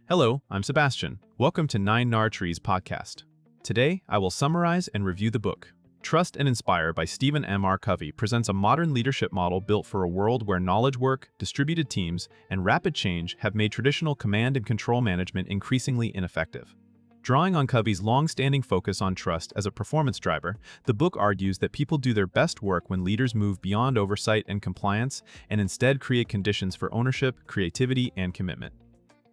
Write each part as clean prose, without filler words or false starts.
Hello, I'm Sebastian. Welcome to 9 Trees podcast. Today, I will summarize and review the book. Trust and Inspire by Stephen M. Covey presents a modern leadership model built for a world where knowledge work, distributed teams, and rapid change have made traditional command and control management increasingly ineffective. Drawing on Covey's long-standing focus on trust as a performance driver, the book argues that people do their best work when leaders move beyond oversight and compliance and instead create conditions for ownership, creativity, and commitment.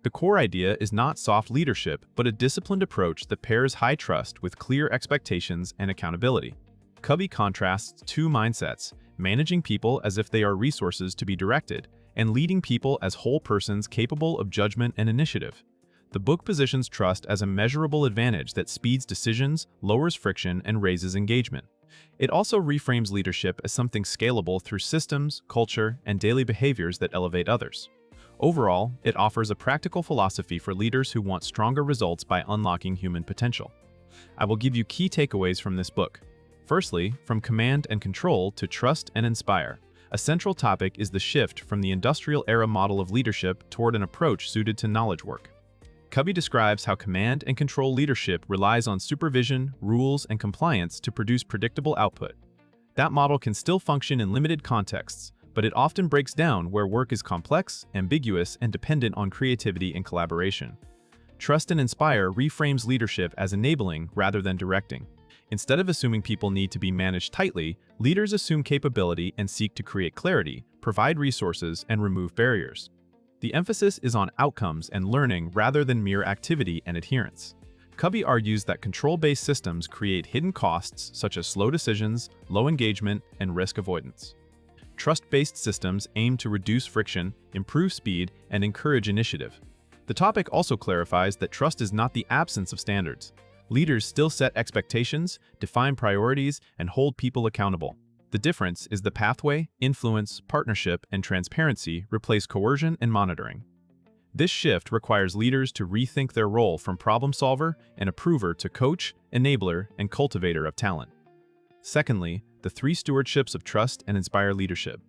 The core idea is not soft leadership, but a disciplined approach that pairs high trust with clear expectations and accountability. Covey contrasts two mindsets: managing people as if they are resources to be directed, and leading people as whole persons capable of judgment and initiative. The book positions trust as a measurable advantage that speeds decisions, lowers friction, and raises engagement. It also reframes leadership as something scalable through systems, culture, and daily behaviors that elevate others. Overall, it offers a practical philosophy for leaders who want stronger results by unlocking human potential. I will give you key takeaways from this book. Firstly, from command and control to trust and inspire. A central topic is the shift from the industrial era model of leadership toward an approach suited to knowledge work. Covey describes how command and control leadership relies on supervision, rules, and compliance to produce predictable output. That model can still function in limited contexts, but it often breaks down where work is complex, ambiguous, and dependent on creativity and collaboration. Trust and Inspire reframes leadership as enabling rather than directing. Instead of assuming people need to be managed tightly, leaders assume capability and seek to create clarity, provide resources, and remove barriers. The emphasis is on outcomes and learning rather than mere activity and adherence. Covey argues that control-based systems create hidden costs such as slow decisions, low engagement, and risk avoidance. Trust-based systems aim to reduce friction, improve speed, and encourage initiative. The topic also clarifies that trust is not the absence of standards. Leaders still set expectations, define priorities, and hold people accountable. The difference is the pathway, influence, partnership, and transparency replace coercion and monitoring. This shift requires leaders to rethink their role from problem solver and approver to coach, enabler, and cultivator of talent. Secondly, the 3 stewardships of trust and inspire leadership.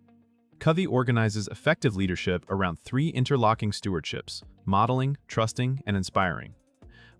Covey organizes effective leadership around 3 interlocking stewardships: modeling, trusting, and inspiring.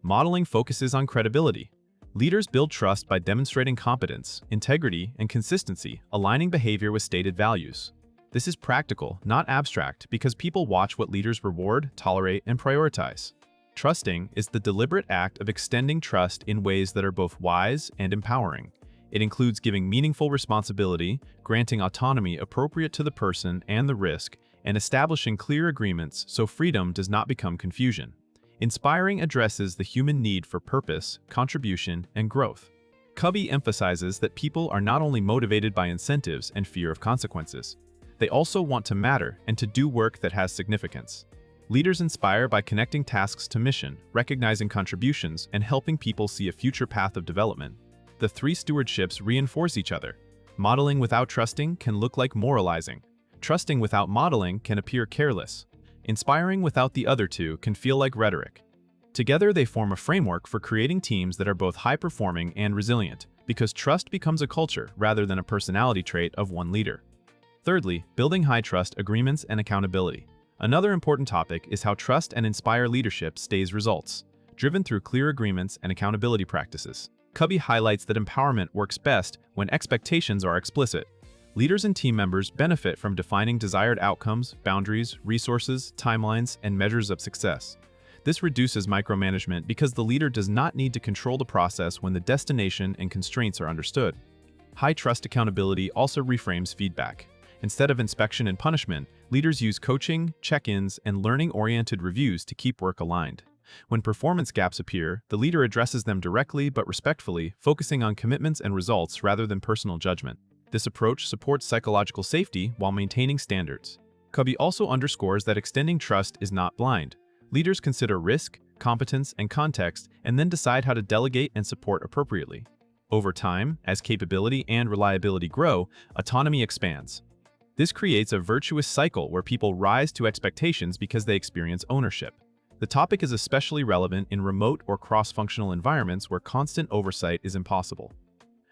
Modeling focuses on credibility. Leaders build trust by demonstrating competence, integrity, and consistency, aligning behavior with stated values. This is practical, not abstract, because people watch what leaders reward, tolerate, and prioritize. Trusting is the deliberate act of extending trust in ways that are both wise and empowering. It includes giving meaningful responsibility, granting autonomy appropriate to the person and the risk, and establishing clear agreements so freedom does not become confusion. Inspiring addresses the human need for purpose, contribution, and growth. Covey emphasizes that people are not only motivated by incentives and fear of consequences. They also want to matter and to do work that has significance. Leaders inspire by connecting tasks to mission, recognizing contributions, and helping people see a future path of development. The 3 stewardships reinforce each other. Modeling without trusting can look like moralizing. Trusting without modeling can appear careless. Inspiring without the other 2 can feel like rhetoric. Together, they form a framework for creating teams that are both high-performing and resilient, because trust becomes a culture rather than a personality trait of one leader. Thirdly, building high-trust agreements and accountability. Another important topic is how trust and inspire leadership stays results, driven through clear agreements and accountability practices. Covey highlights that empowerment works best when expectations are explicit. Leaders and team members benefit from defining desired outcomes, boundaries, resources, timelines, and measures of success. This reduces micromanagement because the leader does not need to control the process when the destination and constraints are understood. High-trust accountability also reframes feedback. Instead of inspection and punishment, leaders use coaching, check-ins, and learning-oriented reviews to keep work aligned. When performance gaps appear, the leader addresses them directly but respectfully, focusing on commitments and results rather than personal judgment. This approach supports psychological safety while maintaining standards. Covey also underscores that extending trust is not blind. Leaders consider risk, competence, and context, and then decide how to delegate and support appropriately. Over time, as capability and reliability grow, autonomy expands. This creates a virtuous cycle where people rise to expectations because they experience ownership. The topic is especially relevant in remote or cross-functional environments where constant oversight is impossible.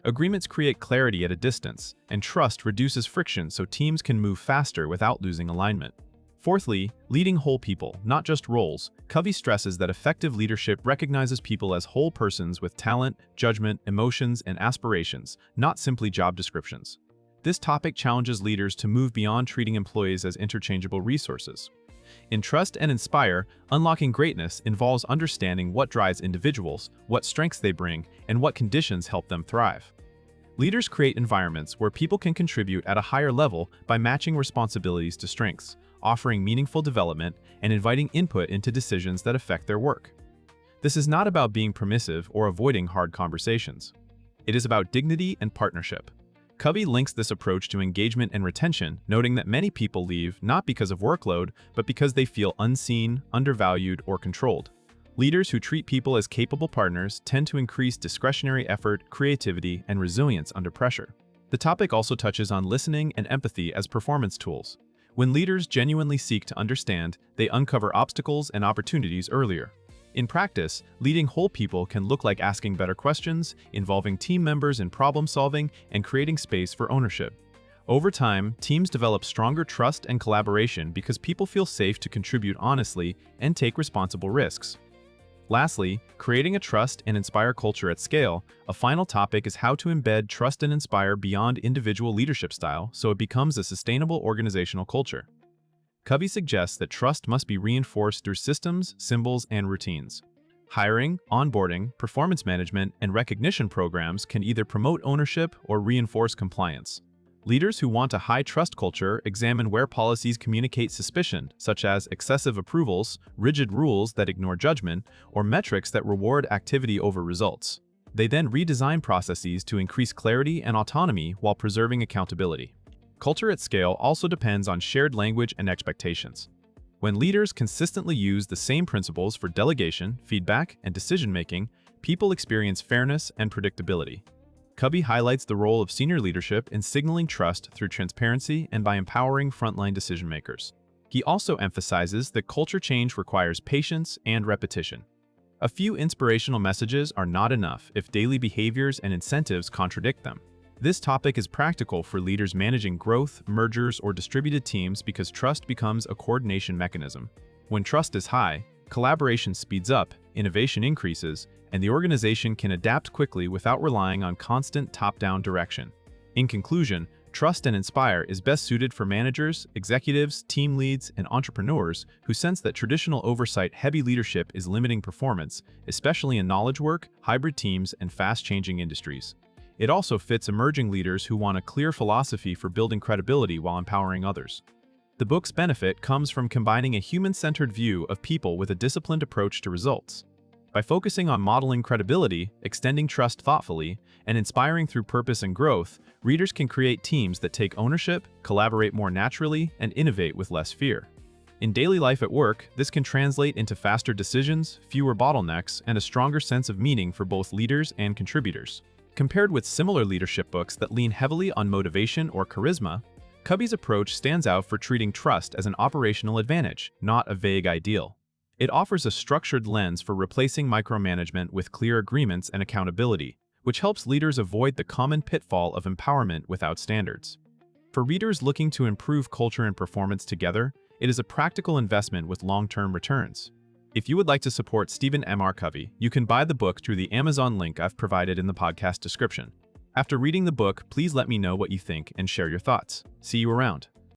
Agreements create clarity at a distance, and trust reduces friction so teams can move faster without losing alignment. Fourthly, leading whole people, not just roles. Covey stresses that effective leadership recognizes people as whole persons with talent, judgment, emotions, and aspirations, not simply job descriptions. This topic challenges leaders to move beyond treating employees as interchangeable resources. In Trust and Inspire, unlocking greatness involves understanding what drives individuals, what strengths they bring, and what conditions help them thrive. Leaders create environments where people can contribute at a higher level by matching responsibilities to strengths, offering meaningful development, and inviting input into decisions that affect their work. This is not about being permissive or avoiding hard conversations. It is about dignity and partnership. Covey links this approach to engagement and retention, noting that many people leave not because of workload, but because they feel unseen, undervalued, or controlled. Leaders who treat people as capable partners tend to increase discretionary effort, creativity, and resilience under pressure. The topic also touches on listening and empathy as performance tools. When leaders genuinely seek to understand, they uncover obstacles and opportunities earlier. In practice, leading whole people can look like asking better questions, involving team members in problem-solving, and creating space for ownership. Over time, teams develop stronger trust and collaboration because people feel safe to contribute honestly and take responsible risks. Lastly, creating a trust and inspire culture at scale. A final topic is how to embed trust and inspire beyond individual leadership style so it becomes a sustainable organizational culture. Covey suggests that trust must be reinforced through systems, symbols, and routines. Hiring, onboarding, performance management, and recognition programs can either promote ownership or reinforce compliance. Leaders who want a high-trust culture examine where policies communicate suspicion, such as excessive approvals, rigid rules that ignore judgment, or metrics that reward activity over results. They then redesign processes to increase clarity and autonomy while preserving accountability. Culture at scale also depends on shared language and expectations. When leaders consistently use the same principles for delegation, feedback, and decision-making, people experience fairness and predictability. Covey highlights the role of senior leadership in signaling trust through transparency and by empowering frontline decision-makers. He also emphasizes that culture change requires patience and repetition. A few inspirational messages are not enough if daily behaviors and incentives contradict them. This topic is practical for leaders managing growth, mergers, or distributed teams because trust becomes a coordination mechanism. When trust is high, collaboration speeds up, innovation increases, and the organization can adapt quickly without relying on constant top-down direction. In conclusion, Trust and Inspire is best suited for managers, executives, team leads, and entrepreneurs who sense that traditional oversight-heavy leadership is limiting performance, especially in knowledge work, hybrid teams, and fast-changing industries. It also fits emerging leaders who want a clear philosophy for building credibility while empowering others. The book's benefit comes from combining a human-centered view of people with a disciplined approach to results. By focusing on modeling credibility, extending trust thoughtfully, and inspiring through purpose and growth, readers can create teams that take ownership, collaborate more naturally, and innovate with less fear. In daily life at work, this can translate into faster decisions, fewer bottlenecks, and a stronger sense of meaning for both leaders and contributors. Compared with similar leadership books that lean heavily on motivation or charisma, Covey's approach stands out for treating trust as an operational advantage, not a vague ideal. It offers a structured lens for replacing micromanagement with clear agreements and accountability, which helps leaders avoid the common pitfall of empowerment without standards. For readers looking to improve culture and performance together, it is a practical investment with long-term returns. If you would like to support Stephen M. Covey, you can buy the book through the Amazon link I've provided in the podcast description. After reading the book, please let me know what you think and share your thoughts. See you around.